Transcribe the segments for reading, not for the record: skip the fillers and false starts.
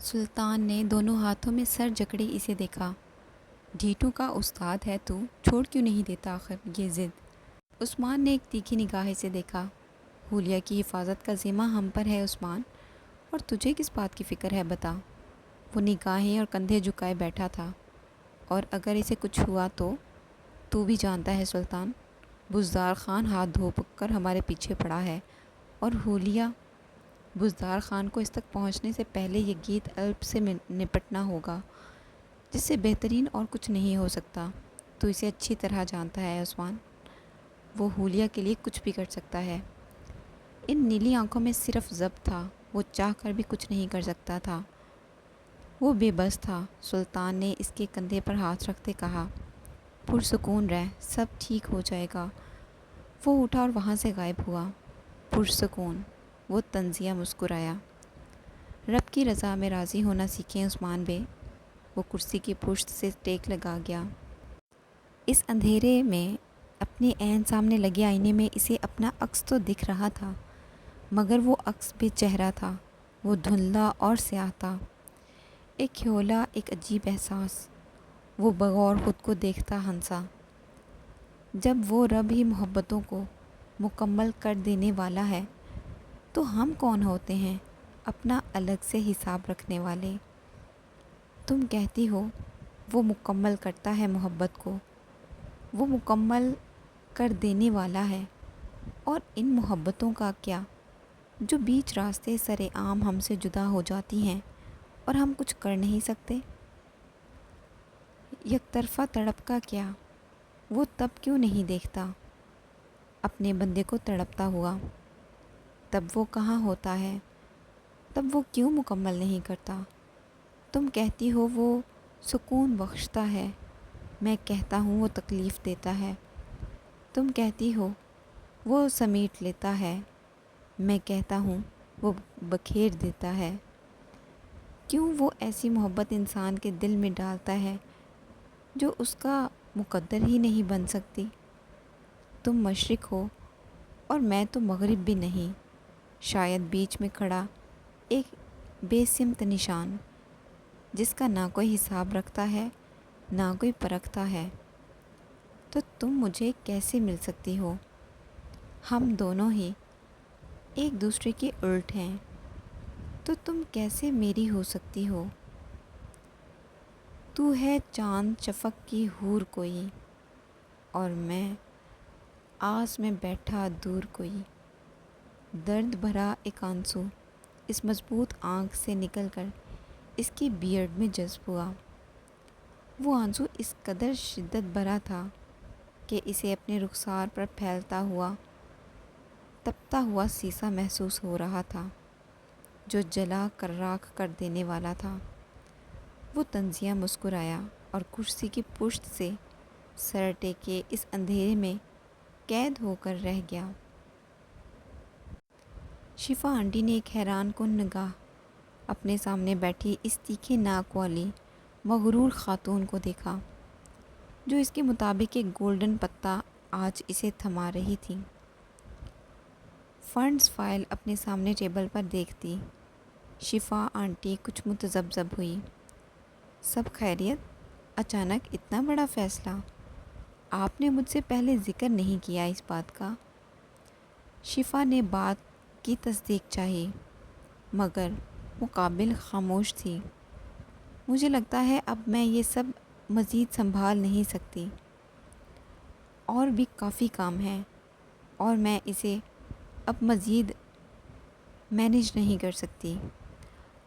سلطان نے دونوں ہاتھوں میں سر جکڑے اسے دیکھا۔ ڈھیٹوں کا استاد ہے تو، چھوڑ کیوں نہیں دیتا آخر یہ ضد؟ عثمان نے ایک تیکھی نگاہ سے دیکھا۔ حولیہ کی حفاظت کا ذمہ ہم پر ہے عثمان، اور تجھے کس بات کی فکر ہے بتا؟ وہ نگاہیں اور کندھے جھکائے بیٹھا تھا۔ اور اگر اسے کچھ ہوا تو بھی جانتا ہے سلطان، بزدار خان ہاتھ دھو کر ہمارے پیچھے پڑا ہے، اور حولیہ بزدار خان کو اس تک پہنچنے سے پہلے یہ گیت الپ سے نپٹنا ہوگا، جس سے بہترین اور کچھ نہیں ہو سکتا۔ تو اسے اچھی طرح جانتا ہے عثمان، وہ حولیہ کے لیے کچھ بھی کر سکتا ہے۔ ان نیلی آنکھوں میں صرف ضبط تھا، وہ چاہ کر بھی کچھ نہیں کر سکتا تھا، وہ بے بس تھا۔ سلطان نے اس کے کندھے پر ہاتھ رکھتے کہا، پرسکون رہ، سب ٹھیک ہو جائے گا۔ وہ اٹھا اور وہاں سے غائب ہوا۔ پرسکون، وہ طنزیہ مسکرایا۔ رب کی رضا میں راضی ہونا سیکھیں عثمان بے۔ وہ کرسی کی پشت سے ٹیک لگا گیا۔ اس اندھیرے میں اپنے عین سامنے لگے آئینے میں اسے اپنا عکس تو دکھ رہا تھا، مگر وہ عکس بے چہرہ تھا، وہ دھندلا اور سیاہ تھا۔ ایک ہیولا، ایک عجیب احساس۔ وہ بغور خود کو دیکھتا ہنسا۔ جب وہ رب ہی محبتوں کو مکمل کر دینے والا ہے تو ہم کون ہوتے ہیں اپنا الگ سے حساب رکھنے والے؟ تم کہتی ہو وہ مکمل کرتا ہے محبت کو، وہ مکمل کر دینے والا ہے، اور ان محبتوں کا کیا جو بیچ راستے سرِ عام ہم سے جدا ہو جاتی ہیں اور ہم کچھ کر نہیں سکتے؟ یک طرفہ تڑپ کا کیا؟ وہ تب کیوں نہیں دیکھتا اپنے بندے کو تڑپتا ہوا؟ تب وہ کہاں ہوتا ہے؟ تب وہ کیوں مکمل نہیں کرتا؟ تم کہتی ہو وہ سکون بخشتا ہے، میں کہتا ہوں وہ تکلیف دیتا ہے۔ تم کہتی ہو وہ سمیٹ لیتا ہے، میں کہتا ہوں وہ بکھیر دیتا ہے۔ کیوں وہ ایسی محبت انسان کے دل میں ڈالتا ہے جو اس کا مقدر ہی نہیں بن سکتی؟ تم مشرق ہو اور میں تو مغرب بھی نہیں، شاید بیچ میں کھڑا ایک بے سمت نشان، جس کا نہ کوئی حساب رکھتا ہے نہ کوئی پرکھتا ہے۔ تو تم مجھے کیسے مل سکتی ہو؟ ہم دونوں ہی ایک دوسرے کے الٹ ہیں، تو تم کیسے میری ہو سکتی ہو؟ تو ہے چاند شفق کی حور کوئی، اور میں آس میں بیٹھا دور کوئی۔ درد بھرا ایک آنسو اس مضبوط آنکھ سے نکل کر اس کی بیئرڈ میں جذب ہوا۔ وہ آنسو اس قدر شدت بھرا تھا کہ اسے اپنے رخسار پر پھیلتا ہوا تپتا ہوا سیسا محسوس ہو رہا تھا، جو جلا کر راکھ کر دینے والا تھا۔ وہ طنزیہ مسکرایا اور کرسی کی پشت سے سر ٹیکے اس اندھیرے میں قید ہو کر رہ گیا۔ شفا آنٹی نے ایک حیران کن نگاہ اپنے سامنے بیٹھی اس تیکھے ناک والی مغرور خاتون کو دیکھا، جو اس کے مطابق ایک گولڈن پتہ آج اسے تھما رہی تھی۔ فنڈز فائل اپنے سامنے ٹیبل پر دیکھتی شفا آنٹی کچھ متذبذب ہوئی۔ سب خیریت؟ اچانک اتنا بڑا فیصلہ؟ آپ نے مجھ سے پہلے ذکر نہیں کیا اس بات کا؟ شفا نے بات کی تصدیق چاہی، مگر مقابل خاموش تھی۔ مجھے لگتا ہے اب میں یہ سب مزید سنبھال نہیں سکتی، اور بھی کافی کام ہے، اور میں اسے اب مزید مینیج نہیں کر سکتی۔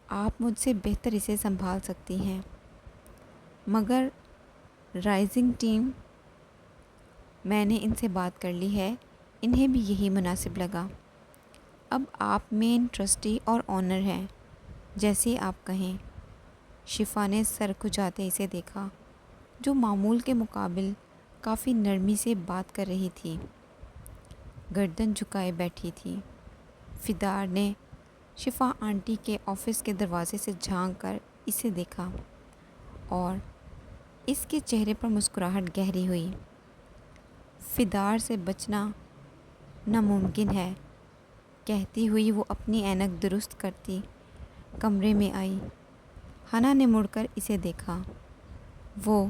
آپ مجھ سے بہتر اسے سنبھال سکتی ہیں۔ مگر رائزنگ ٹیم، میں نے ان سے بات کر لی ہے، انہیں بھی یہی مناسب لگا۔ اب آپ مین ٹرسٹی اور آنر ہیں، جیسے آپ کہیں۔ شفا نے سر کھجاتے اسے دیکھا، جو معمول کے مقابل کافی نرمی سے بات کر رہی تھی، گردن جھکائے بیٹھی تھی۔ فدار نے شفا آنٹی کے آفس کے دروازے سے جھانک کر اسے دیکھا، اور اس کے چہرے پر مسکراہٹ گہری ہوئی۔ فدار سے بچنا ناممکن ہے، کہتی ہوئی وہ اپنی اینک درست کرتی کمرے میں آئی۔ ہنا نے مڑ کر اسے دیکھا۔ وہ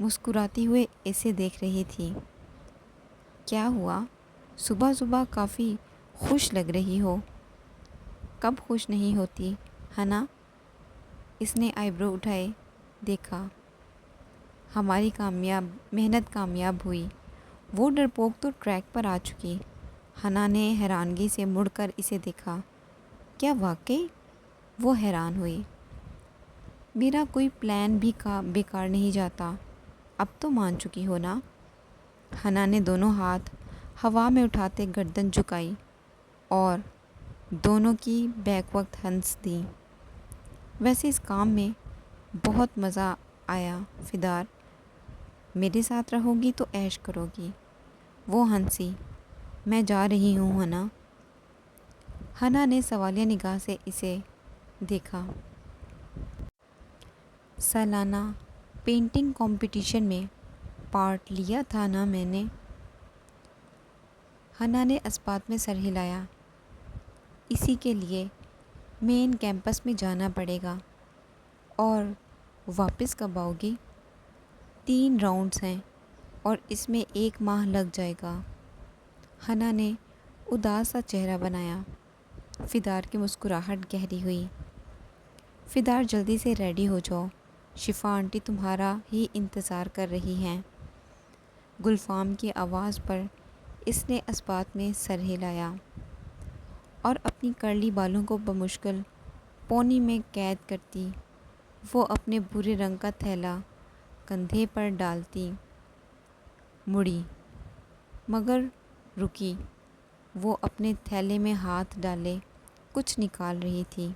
مسکراتی ہوئے اسے دیکھ رہی تھی۔ کیا ہوا؟ صبح صبح کافی خوش لگ رہی ہو۔ کب خوش نہیں ہوتی ہنا؟ اس نے آئی برو اٹھائے۔ دیکھا، ہماری محنت کامیاب ہوئی۔ وہ ڈرپوک تو ٹریک پر آ چکی۔ ہنا نے حیرانگی سے مڑ کر اسے دیکھا۔ کیا واقعی؟ وہ حیران ہوئی۔ میرا کوئی پلان بھی بیکار نہیں جاتا۔ اب تو مان چکی ہو نا؟ ہنا نے دونوں ہاتھ ہوا میں اٹھاتے گردن جھکائی اور دونوں کی بیک وقت ہنس دی۔ ویسے اس کام میں بہت مزہ آیا فدار، میرے ساتھ رہو گی تو عیش کرو گی۔ وہ ہنسی۔ میں جا رہی ہوں ہنا۔ ہنا نے سوالیہ نگاہ سے اسے دیکھا۔ سالانہ پینٹنگ کمپٹیشن میں پارٹ لیا تھا نا میں نے؟ ہنا نے اثبات میں سر ہلایا۔ اسی کے لیے مین کیمپس میں جانا پڑے گا۔ اور واپس کب آؤ گی؟ 3 راؤنڈز ہیں اور اس میں 1 ماہ لگ جائے گا۔ ہنا نے اداس سا چہرہ بنایا۔ فدار کی مسکراہٹ گہری ہوئی۔ فدار جلدی سے ریڈی ہو جاؤ، شفا آنٹی تمہارا ہی انتظار کر رہی ہیں۔ گلفام کی آواز پر اس نے اثبات میں سر ہلایا اور اپنی کرلی بالوں کو بمشکل پونی میں قید کرتی وہ اپنے بھورے رنگ کا تھیلا کندھے پر ڈالتی مڑی، مگر رکی۔ وہ اپنے تھیلے میں ہاتھ ڈالے کچھ نکال رہی تھی۔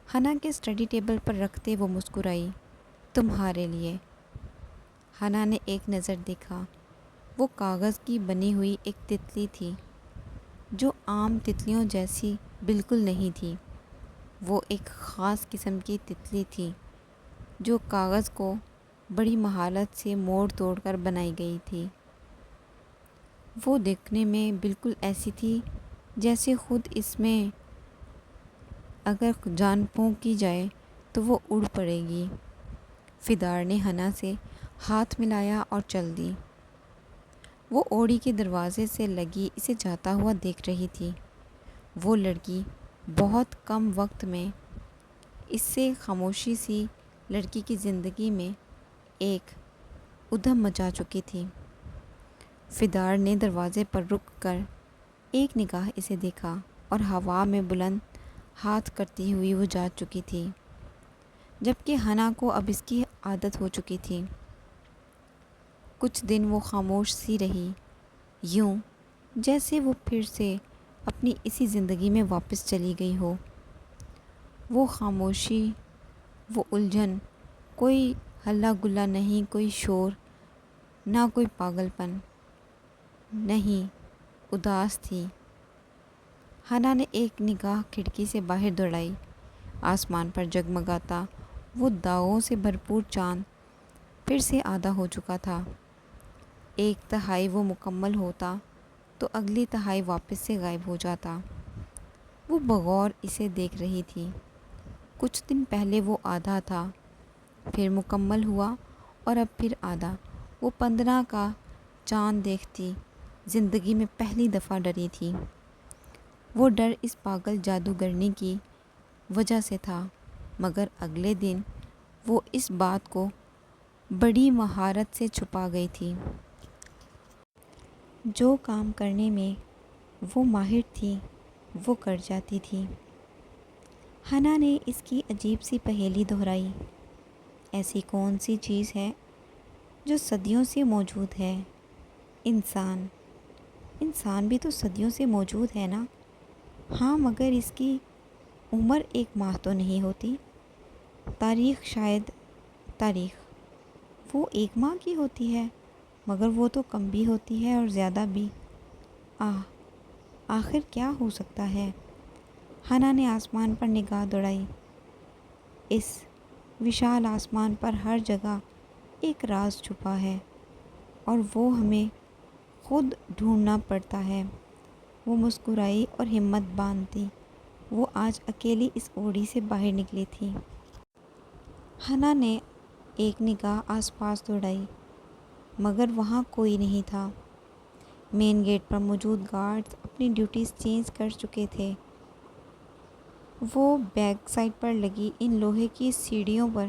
ہنا کے اسٹڈی ٹیبل پر رکھتے وہ مسکرائی۔ تمہارے لیے۔ ہنا نے ایک نظر دیکھا۔ وہ کاغذ کی بنی ہوئی ایک تتلی تھی جو عام تتلیوں جیسی بالکل نہیں تھی۔ وہ ایک خاص قسم کی تتلی تھی جو کاغذ کو بڑی مہارت سے موڑ توڑ کر بنائی گئی تھی۔ وہ دیکھنے میں بالکل ایسی تھی جیسے خود اس میں اگر جان پھونکی جائے تو وہ اڑ پڑے گی۔ فدار نے ہنا سے ہاتھ ملایا اور چل دی۔ وہ اوڑی کے دروازے سے لگی اسے جاتا ہوا دیکھ رہی تھی۔ وہ لڑکی بہت کم وقت میں اس سے خاموشی سی لڑکی کی زندگی میں ایک ادھم مچا چکی تھی۔ فدار نے دروازے پر رک کر ایک نگاہ اسے دیکھا اور ہوا میں بلند ہاتھ کرتی ہوئی وہ جا چکی تھی، جبکہ ہنا کو اب اس کی عادت ہو چکی تھی۔ کچھ دن وہ خاموش سی رہی، یوں جیسے وہ پھر سے اپنی اسی زندگی میں واپس چلی گئی ہو۔ وہ خاموشی، وہ الجھن، کوئی ہلا گلا نہیں، کوئی شور، نہ کوئی پاگل پن، نہیں، اداس تھی۔ ہنا نے ایک نگاہ کھڑکی سے باہر دوڑائی۔ آسمان پر جگمگاتا وہ داغوں سے بھرپور چاند پھر سے آدھا ہو چکا تھا۔ 1/3 وہ مکمل ہوتا تو اگلی تہائی واپس سے غائب ہو جاتا۔ وہ بغور اسے دیکھ رہی تھی۔ کچھ دن پہلے وہ آدھا تھا، پھر مکمل ہوا اور اب پھر آدھا۔ وہ 15 کا چاند دیکھتی زندگی میں پہلی دفعہ ڈری تھی۔ وہ ڈر اس پاگل جادوگرنی کی وجہ سے تھا، مگر اگلے دن وہ اس بات کو بڑی مہارت سے چھپا گئی تھی۔ جو کام کرنے میں وہ ماہر تھی وہ کر جاتی تھی۔ ہنا نے اس کی عجیب سی پہیلی دہرائی۔ ایسی کون سی چیز ہے جو صدیوں سے موجود ہے؟ انسان۔ انسان بھی تو صدیوں سے موجود ہے نا؟ ہاں، مگر اس کی عمر 1 ماہ تو نہیں ہوتی۔ تاریخ، شاید تاریخ وہ 1 ماہ کی ہوتی ہے، مگر وہ تو کم بھی ہوتی ہے اور زیادہ بھی۔ آخر کیا ہو سکتا ہے؟ ہنا نے آسمان پر نگاہ دوڑائی۔ اس وشال آسمان پر ہر جگہ ایک راز چھپا ہے اور وہ ہمیں خود ڈھونڈنا پڑتا ہے۔ وہ مسکرائی اور ہمت باندھتی وہ آج اکیلی اس اوڑی سے باہر نکلی تھی۔ حنا نے ایک نگاہ آس پاس دوڑائی مگر وہاں کوئی نہیں تھا۔ مین گیٹ پر موجود گارڈز اپنی ڈیوٹیز چینج کر چکے تھے۔ وہ بیک سائڈ پر لگی ان لوہے کی سیڑھیوں پر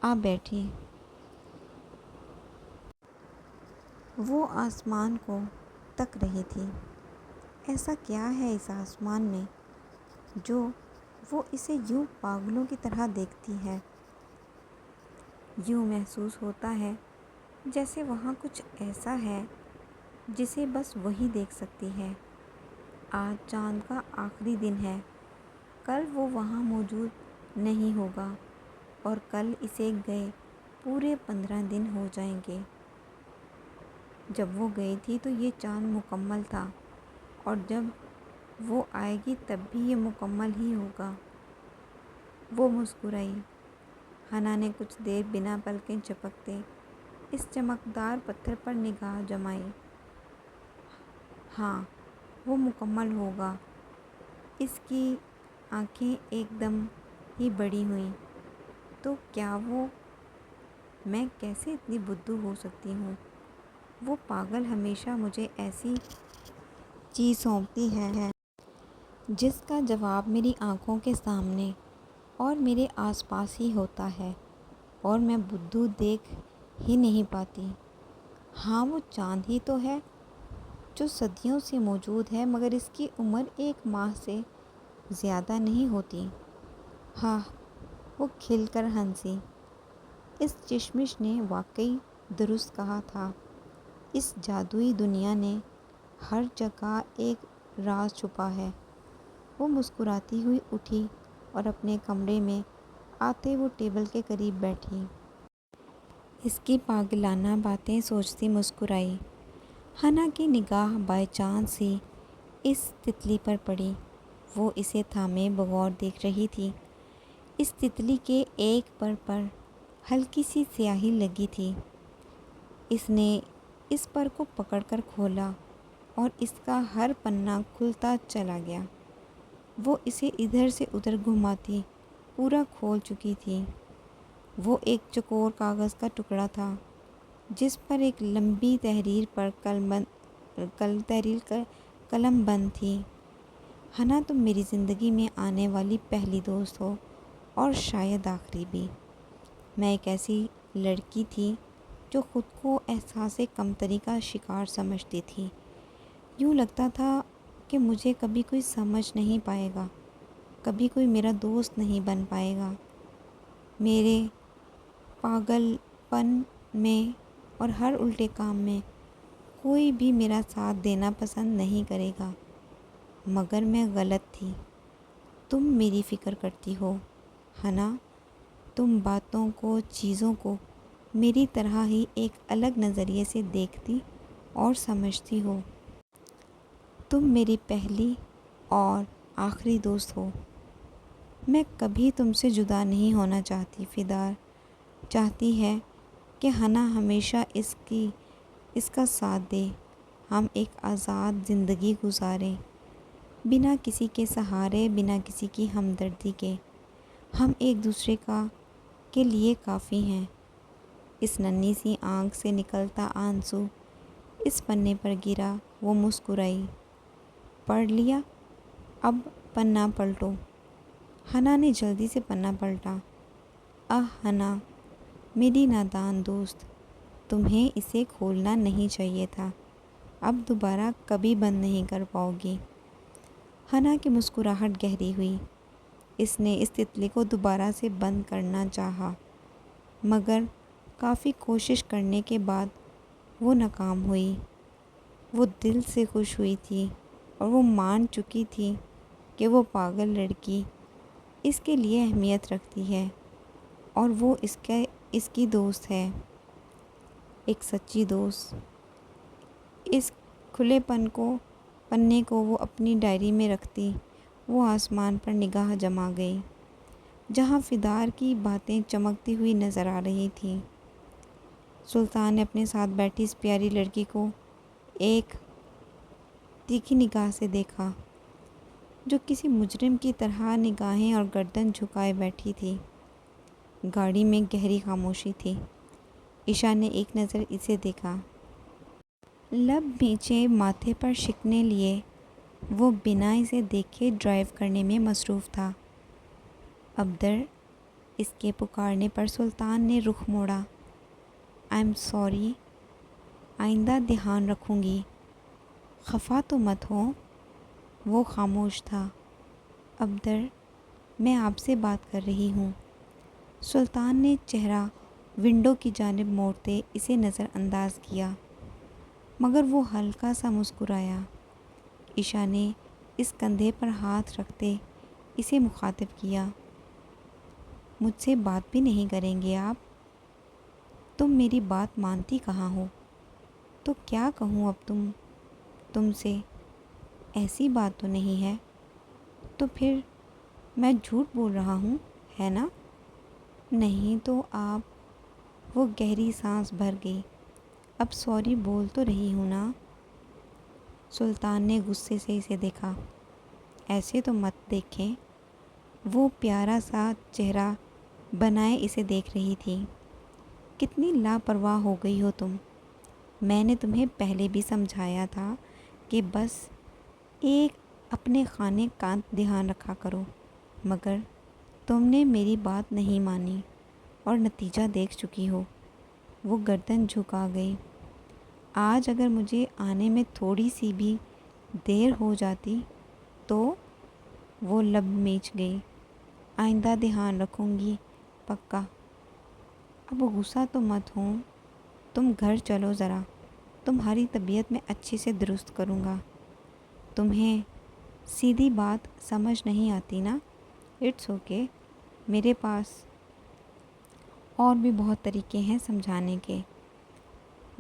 آ بیٹھی۔ وہ آسمان کو تک رہی تھی۔ ایسا کیا ہے اس آسمان میں جو وہ اسے یوں پاگلوں کی طرح دیکھتی ہے؟ یوں محسوس ہوتا ہے جیسے وہاں کچھ ایسا ہے جسے بس وہی دیکھ سکتی ہے۔ آج چاند کا آخری دن ہے، کل وہ وہاں موجود نہیں ہوگا اور کل اسے گئے پورے 15 دن ہو جائیں گے۔ جب وہ گئی تھی تو یہ چاند مکمل تھا اور جب وہ آئے گی تب بھی یہ مکمل ہی ہوگا۔ وہ مسکرائی۔ حنا نے کچھ دیر بنا پلکیں جھپکتے اس چمکدار پتھر پر نگاہ جمائی۔ ہاں، وہ مکمل ہوگا۔ اس کی آنکھیں ایک دم ہی بڑی ہوئیں۔ تو کیا میں کیسے اتنی بدھو ہو سکتی ہوں؟ وہ پاگل ہمیشہ مجھے ایسی چیز سونپتی ہے جس کا جواب میری آنکھوں کے سامنے اور میرے آس پاس ہی ہوتا ہے اور میں بدھو دیکھ ہی نہیں پاتی۔ ہاں، وہ چاند ہی تو ہے جو صدیوں سے موجود ہے مگر اس کی عمر 1 ماہ سے زیادہ نہیں ہوتی۔ ہاں، وہ کھل کر ہنسی۔ اس چشمش نے واقعی درست کہا تھا۔ اس جادوئی دنیا نے ہر جگہ ایک راز چھپا ہے۔ وہ مسکراتی ہوئی اٹھی اور اپنے کمرے میں آتے وہ ٹیبل کے قریب بیٹھی۔ اس کی پاگلانہ باتیں سوچتی مسکرائی۔ حنا کی نگاہ بائی چانس ہی اس تتلی پر پڑی۔ وہ اسے تھامے بغور دیکھ رہی تھی۔ اس تتلی کے ایک پر ہلکی سی سیاہی لگی تھی۔ اس نے اس پر کو پکڑ کر کھولا اور اس کا ہر پنہ کھلتا چلا گیا۔ وہ اسے ادھر سے ادھر گھماتی پورا کھول چکی تھی۔ وہ ایک چوکور کاغذ کا ٹکڑا تھا جس پر ایک لمبی تحریر پر قلم بند تھی۔ حنا، تم میری زندگی میں آنے والی پہلی دوست ہو اور شاید آخری بھی۔ میں ایک ایسی لڑکی تھی جو خود کو احساس کمتری کا شکار سمجھتی تھی۔ یوں لگتا تھا کہ مجھے کبھی کوئی سمجھ نہیں پائے گا، کبھی کوئی میرا دوست نہیں بن پائے گا۔ میرے پاگل پن میں اور ہر الٹے کام میں کوئی بھی میرا ساتھ دینا پسند نہیں کرے گا۔ مگر میں غلط تھی۔ تم میری فکر کرتی ہو حنا، تم باتوں کو، چیزوں کو میری طرح ہی ایک الگ نظریے سے دیکھتی اور سمجھتی ہو۔ تم میری پہلی اور آخری دوست ہو۔ میں کبھی تم سے جدا نہیں ہونا چاہتی۔ فدار چاہتی ہے کہ حنا ہمیشہ اس کا ساتھ دے، ہم ایک آزاد زندگی گزاریں، بنا کسی کے سہارے، بنا کسی کی ہمدردی کے۔ ہم ایک دوسرے کے لیے کافی ہیں۔ اس ننھی سی آنکھ سے نکلتا آنسو اس پنے پر گرا۔ وہ مسکرائی۔ پڑھ لیا؟ اب پنہ پلٹو۔ حنا نے جلدی سے پنہ پلٹا۔ حنا، میری نادان دوست، تمہیں اسے کھولنا نہیں چاہیے تھا۔ اب دوبارہ کبھی بند نہیں کر پاؤ گی۔ حنا کی مسکراہٹ گہری ہوئی۔ اس نے اس تتلی کو دوبارہ سے بند کرنا چاہا مگر کافی کوشش کرنے کے بعد وہ ناکام ہوئی۔ وہ دل سے خوش ہوئی تھی اور وہ مان چکی تھی کہ وہ پاگل لڑکی اس کے لیے اہمیت رکھتی ہے اور وہ اس کی دوست ہے، ایک سچی دوست۔ اس کھلے پنے کو وہ اپنی ڈائری میں رکھتی وہ آسمان پر نگاہ جما گئی جہاں فدار کی باتیں چمکتی ہوئی نظر آ رہی تھیں۔ سلطان نے اپنے ساتھ بیٹھی اس پیاری لڑکی کو ایک تیکھی نگاہ سے دیکھا جو کسی مجرم کی طرح نگاہیں اور گردن جھکائے بیٹھی تھی۔ گاڑی میں گہری خاموشی تھی۔ عشاء نے ایک نظر اسے دیکھا، لب نیچے ماتھے پر شکنے لیے وہ بنا اسے دیکھے ڈرائیو کرنے میں مصروف تھا۔ ابدر، اس کے پکارنے پر سلطان نے رخ موڑا۔ آئی ایم سوری، آئندہ دھیان رکھوں گی۔ خفا تو مت ہو۔ وہ خاموش تھا۔ ابدر، میں آپ سے بات کر رہی ہوں۔ سلطان نے چہرہ ونڈو کی جانب موڑتے اسے نظر انداز کیا، مگر وہ ہلکا سا مسکرایا۔ عشاء نے اس کندھے پر ہاتھ رکھتے اسے مخاطب کیا، مجھ سے بات بھی نہیں کریں گے آپ؟ تم میری بات مانتی کہاں ہو؟ تو کیا کہوں اب تم سے؟ ایسی بات تو نہیں ہے۔ تو پھر میں جھوٹ بول رہا ہوں، ہے نا؟ نہیں تو آپ؟ وہ گہری سانس بھر گئی۔ اب سوری بول تو رہی ہوں نا؟ سلطان نے غصے سے اسے دیکھا۔ ایسے تو مت دیکھیں۔ وہ پیارا سا چہرہ بنائے اسے دیکھ رہی تھی۔ کتنی لاپرواہ ہو گئی ہو تم۔ میں نے تمہیں پہلے بھی سمجھایا تھا کہ بس ایک اپنے خانے کا دھیان رکھا کرو، مگر تم نے میری بات نہیں مانی اور نتیجہ دیکھ چکی ہو۔ وہ گردن جھکا گئی۔ آج اگر مجھے آنے میں تھوڑی سی بھی دیر ہو جاتی تو؟ وہ لب میچ گئی۔ آئندہ دھیان رکھوں گی، پکا۔ اب غصہ تو مت ہو، تم گھر چلو ذرا، تمہاری طبیعت میں اچھے سے درست کروں گا۔ تمہیں سیدھی بات سمجھ نہیں آتی نا؟ اٹس اوکے، میرے پاس اور بھی بہت طریقے ہیں سمجھانے کے۔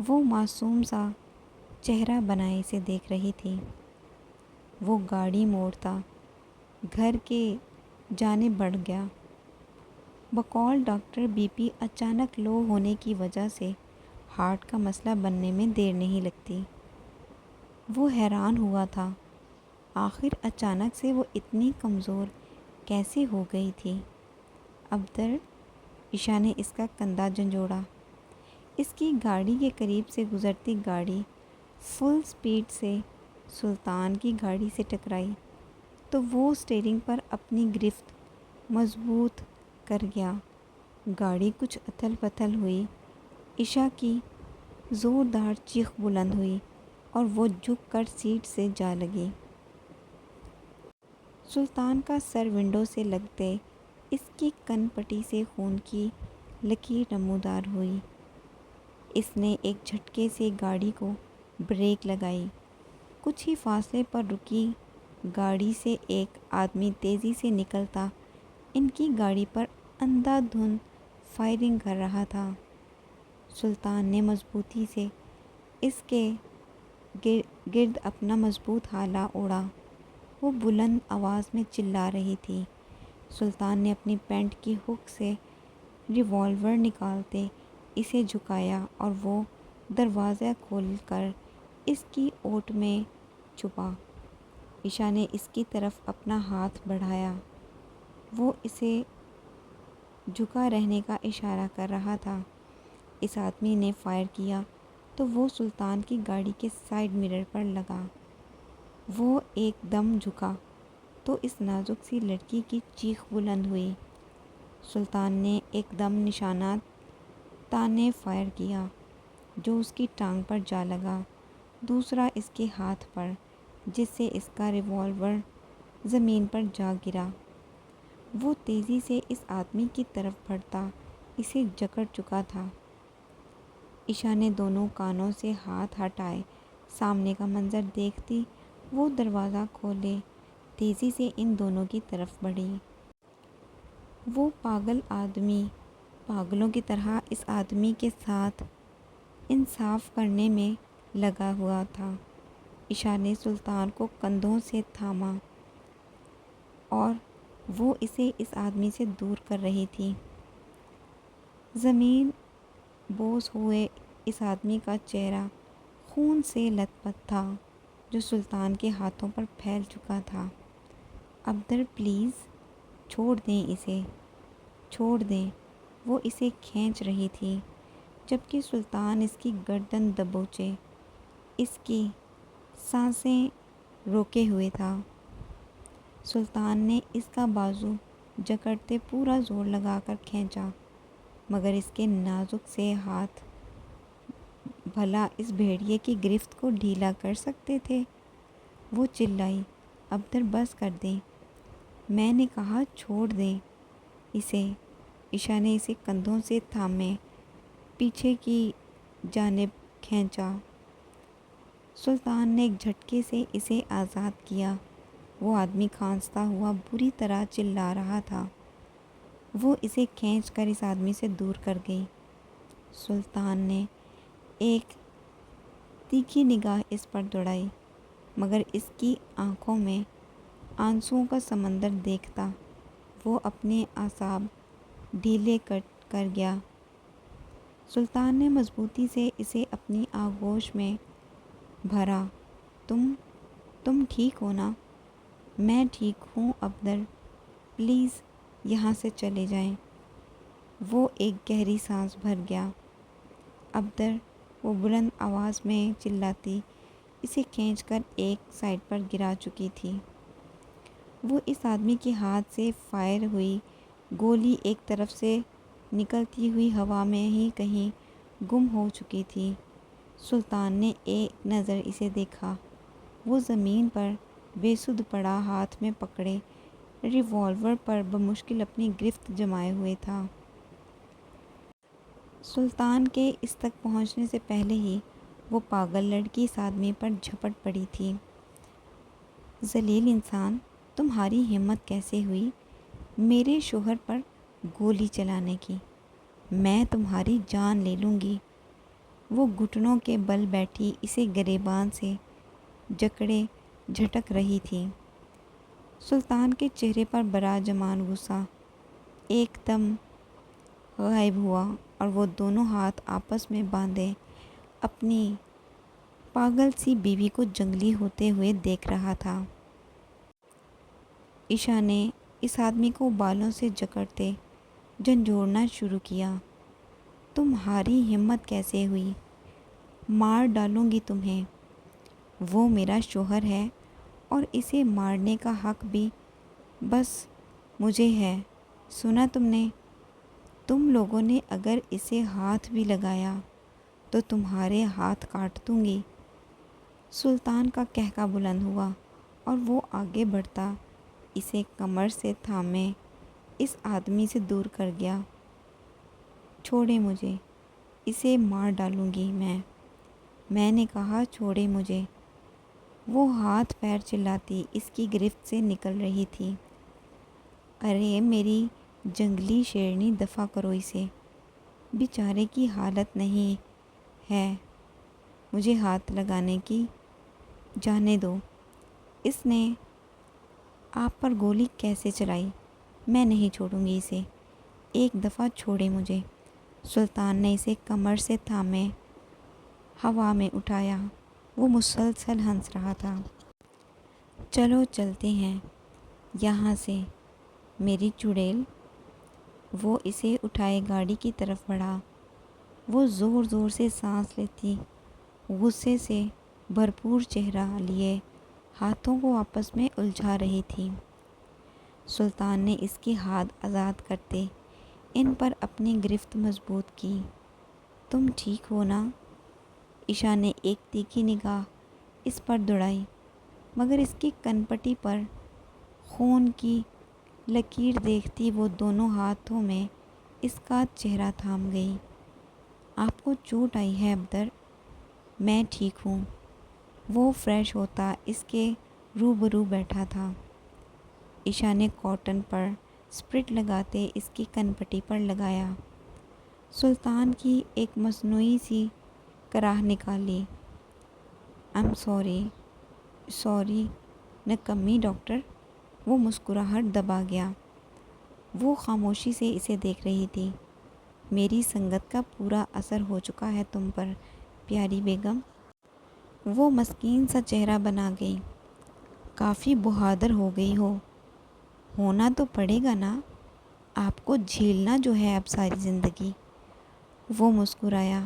وہ معصوم سا چہرہ بنائے اسے دیکھ رہی تھی۔ وہ گاڑی موڑتا گھر کے جانب بڑھ گیا۔ بقول ڈاکٹر بی پی اچانک لو ہونے کی وجہ سے ہارٹ کا مسئلہ بننے میں دیر نہیں لگتی۔ وہ حیران ہوا تھا، آخر اچانک سے وہ اتنی کمزور کیسے ہو گئی تھی؟ ابدر، عشاء نے اس کا کندھا جھنجھوڑا۔ اس کی گاڑی کے قریب سے گزرتی گاڑی فل سپیڈ سے سلطان کی گاڑی سے ٹکرائی تو وہ اسٹیئرنگ پر اپنی گرفت مضبوط کر گیا۔ گاڑی کچھ اتھل پتھل ہوئی۔ عشاء کی زوردار چیخ بلند ہوئی اور وہ جھک کر سیٹ سے جا لگی۔ سلطان کا سر ونڈو سے لگتے اس کی کن پٹی سے خون کی لکیر نمودار ہوئی۔ اس نے ایک جھٹکے سے گاڑی کو بریک لگائی۔ کچھ ہی فاصلے پر رکی گاڑی سے ایک آدمی تیزی سے نکلتا ان کی گاڑی پر اندھا دھند فائرنگ کر رہا تھا۔ سلطان نے مضبوطی سے اس کے گرد اپنا مضبوط ہالہ اوڑھا۔ وہ بلند آواز میں چلا رہی تھی۔ سلطان نے اپنی پینٹ کی ہک سے ریوالور نکالتے اسے جھکایا اور وہ دروازہ کھول کر اس کی اوٹ میں چھپا۔ عشاء نے اس کی طرف اپنا ہاتھ بڑھایا۔ وہ اسے جھکا رہنے کا اشارہ کر رہا تھا۔ اس آدمی نے فائر کیا تو وہ سلطان کی گاڑی کے سائیڈ مرر پر لگا۔ وہ ایک دم جھکا تو اس نازک سی لڑکی کی چیخ بلند ہوئی۔ سلطان نے ایک دم نشانہ تانے فائر کیا، جو اس کی ٹانگ پر جا لگا، دوسرا اس کے ہاتھ پر، جس سے اس کا ریوالور زمین پر جا گرا۔ وہ تیزی سے اس آدمی کی طرف بڑھتا اسے جکڑ چکا تھا۔ عشاء نے دونوں کانوں سے ہاتھ ہٹائے۔ سامنے کا منظر دیکھتی وہ دروازہ کھولے تیزی سے ان دونوں کی طرف بڑھی۔ وہ پاگل آدمی پاگلوں کی طرح اس آدمی کے ساتھ انصاف کرنے میں لگا ہوا تھا۔ عشاء نے سلطان کو کندھوں سے تھاما اور وہ اسے اس آدمی سے دور کر رہی تھی۔ زمین بوس ہوئے اس آدمی کا چہرہ خون سے لت پت تھا، جو سلطان کے ہاتھوں پر پھیل چکا تھا۔ ابدر پلیز چھوڑ دیں اسے، چھوڑ دیں۔ وہ اسے کھینچ رہی تھی جبکہ سلطان اس کی گردن دبوچے اس کی سانسیں روکے ہوئے تھا۔ سلطان نے اس کا بازو جکڑتے پورا زور لگا کر کھینچا مگر اس کے نازک سے ہاتھ بھلا اس بھیڑیے کی گرفت کو ڈھیلا کر سکتے تھے۔ وہ چلائی، ابدر بس کر دیں، میں نے کہا چھوڑ دیں اسے۔ عشا نے اسے کندھوں سے تھامے پیچھے کی جانب کھینچا۔ سلطان نے ایک جھٹکے سے اسے آزاد کیا۔ وہ آدمی کھانستا ہوا بری طرح چلا رہا تھا۔ وہ اسے کھینچ کر اس آدمی سے دور کر گئی۔ سلطان نے ایک تیکھی نگاہ اس پر دوڑائی مگر اس کی آنکھوں میں آنسوؤں کا سمندر دیکھتا وہ اپنے اعصاب ڈھیلے کر گیا۔ سلطان نے مضبوطی سے اسے اپنی آغوش میں بھرا۔ تم ٹھیک ہو نا؟ میں ٹھیک ہوں ابدر، پلیز یہاں سے چلے جائیں۔ وہ ایک گہری سانس بھر گیا۔ ابدر، وہ بلند آواز میں چلاتی اسے کھینچ کر ایک سائڈ پر گرا چکی تھی۔ وہ اس آدمی کے ہاتھ سے فائر ہوئی گولی ایک طرف سے نکلتی ہوئی ہوا میں ہی کہیں گم ہو چکی تھی۔ سلطان نے ایک نظر اسے دیکھا۔ وہ زمین پر بے سدھ پڑا ہاتھ میں پکڑے ریوالور پر بمشکل اپنی گرفت جمائے ہوئے تھا۔ سلطان کے اس تک پہنچنے سے پہلے ہی وہ پاگل لڑکی اس آدمی پر جھپٹ پڑی تھی۔ ذلیل انسان، تمہاری ہمت کیسے ہوئی میرے شوہر پر گولی چلانے کی؟ میں تمہاری جان لے لوں گی۔ وہ گھٹنوں کے بل بیٹھی اسے گریبان سے جکڑے جھٹک رہی تھی۔ سلطان کے چہرے پر براجمان غصہ ایک دم غائب ہوا اور وہ دونوں ہاتھ آپس میں باندھے اپنی پاگل سی بیوی کو جنگلی ہوتے ہوئے دیکھ رہا تھا۔ عشا نے اس آدمی کو بالوں سے جکڑتے جھنجھوڑنا شروع کیا۔ تمہاری ہمت کیسے ہوئی؟ مار ڈالوں گی تمہیں۔ وہ میرا شوہر ہے اور اسے مارنے کا حق بھی بس مجھے ہے، سنا تم نے؟ تم لوگوں نے اگر اسے ہاتھ بھی لگایا تو تمہارے ہاتھ کاٹ دوں گی۔ سلطان کا قہقہ بلند ہوا اور وہ آگے بڑھتا اسے کمر سے تھامے اس آدمی سے دور کر گیا۔ چھوڑے مجھے، اسے مار ڈالوں گی میں نے کہا چھوڑے مجھے۔ وہ ہاتھ پیر چلاتی اس کی گرفت سے نکل رہی تھی۔ ارے میری جنگلی شیرنی، دفع کرو اسے، بیچارے کی حالت نہیں ہے مجھے ہاتھ لگانے کی، جانے دو۔ اس نے آپ پر گولی کیسے چلائی؟ میں نہیں چھوڑوں گی اسے، ایک دفعہ چھوڑے مجھے۔ سلطان نے اسے کمر سے تھامے ہوا میں اٹھایا۔ وہ مسلسل ہنس رہا تھا۔ چلو چلتے ہیں یہاں سے میری چڑیل۔ وہ اسے اٹھائے گاڑی کی طرف بڑھا۔ وہ زور زور سے سانس لیتی غصے سے بھرپور چہرہ لیے ہاتھوں کو آپس میں الجھا رہی تھی۔ سلطان نے اس کے ہاتھ آزاد کرتے ان پر اپنی گرفت مضبوط کی۔ تم ٹھیک ہو نا؟ عشا نے ایک تیکھی نگاہ اس پر دوڑائی مگر اس کی کنپٹی پر خون کی لکیر دیکھتی وہ دونوں ہاتھوں میں اس کا چہرہ تھام گئی۔ آپ کو چوٹ آئی ہے ابدر؟ میں ٹھیک ہوں۔ وہ فریش ہوتا اس کے روبرو بیٹھا تھا۔ عشا نے کاٹن پر اسپرٹ لگاتے اس کی کنپٹی پر لگایا۔ سلطان کی ایک مصنوعی سی کراہ نکالی۔ I'm sorry نکمی doctor. وہ مسکراہٹ دبا گیا۔ وہ خاموشی سے اسے دیکھ رہی تھی۔ میری سنگت کا پورا اثر ہو چکا ہے تم پر پیاری بیگم۔ وہ مسکین سا چہرہ بنا گئی۔ کافی بہادر ہو گئی ہو، ہونا تو پڑے گا نا؟ آپ کو جھیلنا جو ہے اب ساری زندگی۔ وہ مسکرایا۔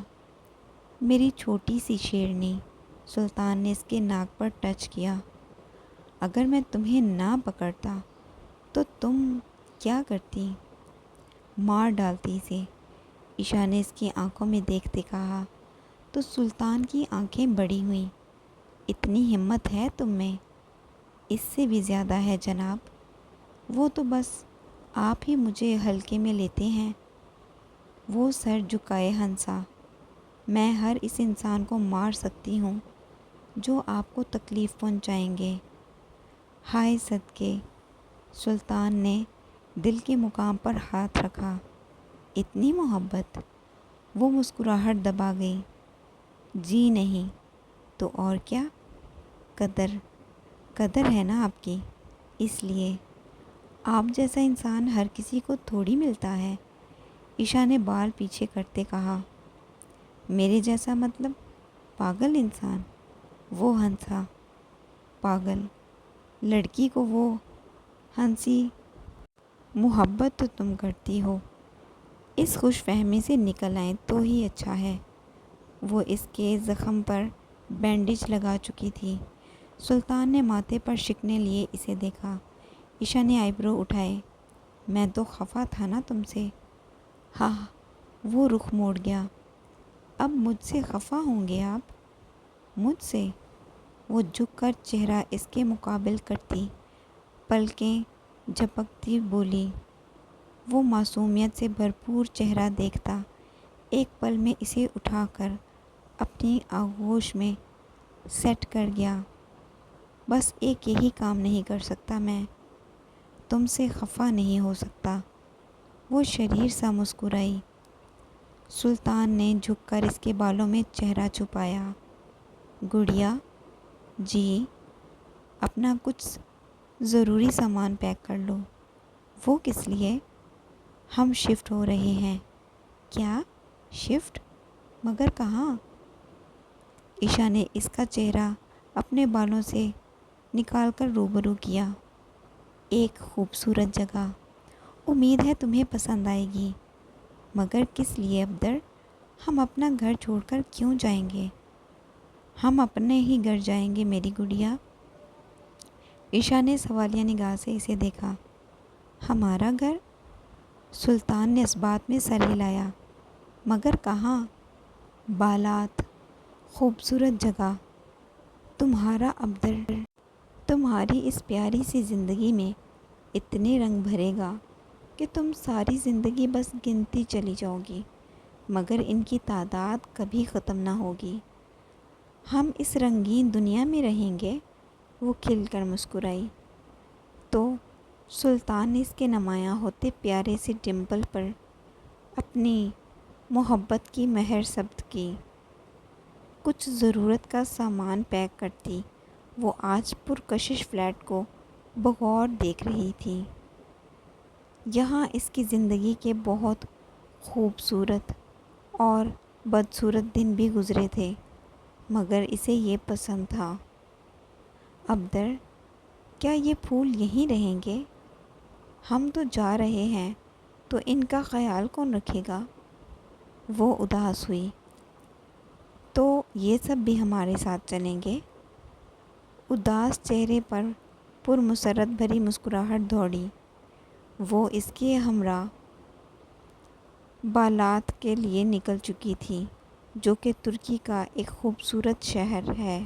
میری چھوٹی سی شیرنی، سلطان نے اس کے ناک پر ٹچ کیا۔ اگر میں تمہیں نہ پکڑتا تو تم کیا کرتی؟ مار ڈالتی اسے، عشاء نے اس کی آنکھوں میں دیکھتے کہا۔ تو سلطان کی آنکھیں بڑی ہوئیں۔ اتنی ہمت ہے تم میں؟ اس سے بھی زیادہ ہے جناب۔ وہ تو بس آپ ہی مجھے ہلکے میں لیتے ہیں۔ وہ سر جھکائے ہنسا۔ میں ہر اس انسان کو مار سکتی ہوں جو آپ کو تکلیف پہنچائیں گے۔ ہائے صدقے! سلطان نے دل کے مقام پر ہاتھ رکھا۔ اتنی محبت؟ وہ مسکراہٹ دبا گئی۔ جی نہیں تو اور کیا؟ قدر ہے نا آپ کی، اس لیے۔ آپ جیسا انسان ہر کسی کو تھوڑی ملتا ہے، عشاء نے بال پیچھے کرتے کہا۔ میرے جیسا مطلب پاگل انسان؟ وہ ہنسا۔ پاگل لڑکی کو وہ ہنسی۔ محبت تو تم کرتی ہو، اس خوش فہمی سے نکل آئیں تو ہی اچھا ہے۔ وہ اس کے زخم پر بینڈیج لگا چکی تھی۔ سلطان نے ماتھے پر شکنیں لیے اسے دیکھا۔ عشاء نے آئی برو اٹھائے۔ میں تو خفا تھا نا تم سے۔ ہاں، وہ رخ موڑ گیا۔ اب مجھ سے خفا ہوں گے آپ؟ مجھ سے؟ وہ جھک کر چہرہ اس کے مقابل کرتی، پلکیں جھپکتی بولی۔ وہ معصومیت سے بھرپور چہرہ دیکھتا، ایک پل میں اسے اٹھا کر اپنی آغوش میں سیٹ کر گیا۔ بس ایک یہی کام نہیں کر سکتا میں، تم سے خفا نہیں ہو سکتا۔ وہ شریر سا مسکرائی۔ سلطان نے جھک کر اس کے بالوں میں چہرہ چھپایا۔ گڑیا جی، اپنا کچھ ضروری سامان پیک کر لو۔ وہ کس لیے؟ ہم شفٹ ہو رہے ہیں۔ کیا شفٹ؟ مگر کہاں؟ عشاء نے اس کا چہرہ اپنے بالوں سے نکال کر روبرو کیا۔ ایک خوبصورت جگہ، امید ہے تمہیں پسند آئے گی۔ مگر کس لیے ابدر؟ ہم اپنا گھر چھوڑ کر کیوں جائیں گے؟ ہم اپنے ہی گھر جائیں گے میری گڑیا۔ عشاء نے سوالیہ نگاہ سے اسے دیکھا۔ ہمارا گھر؟ سلطان نے اس بات میں سر ہلایا۔ مگر کہاں؟ بالات، خوبصورت جگہ، تمہارا ابدر تمہاری اس پیاری سی زندگی میں اتنے رنگ بھرے گا کہ تم ساری زندگی بس گنتی چلی جاؤ گی، مگر ان کی تعداد کبھی ختم نہ ہوگی۔ ہم اس رنگین دنیا میں رہیں گے۔ وہ کھل کر مسکرائی تو سلطان نے اس کے نمایاں ہوتے پیارے سے ڈمپل پر اپنی محبت کی مہر ثبت کی۔ کچھ ضرورت کا سامان پیک کرتی وہ آج پرکشش فلیٹ کو بغور دیکھ رہی تھی۔ یہاں اس کی زندگی کے بہت خوبصورت اور بدصورت دن بھی گزرے تھے، مگر اسے یہ پسند تھا۔ ابدر، کیا یہ پھول یہیں رہیں گے؟ ہم تو جا رہے ہیں تو ان کا خیال کون رکھے گا؟ وہ اداس ہوئی۔ تو یہ سب بھی ہمارے ساتھ چلیں گے؟ اداس چہرے پر پرمسرت بھری مسکراہٹ دوڑی۔ وہ اس کے ہمراہ بالات کے لیے نکل چکی تھی، جو کہ ترکی کا ایک خوبصورت شہر ہے۔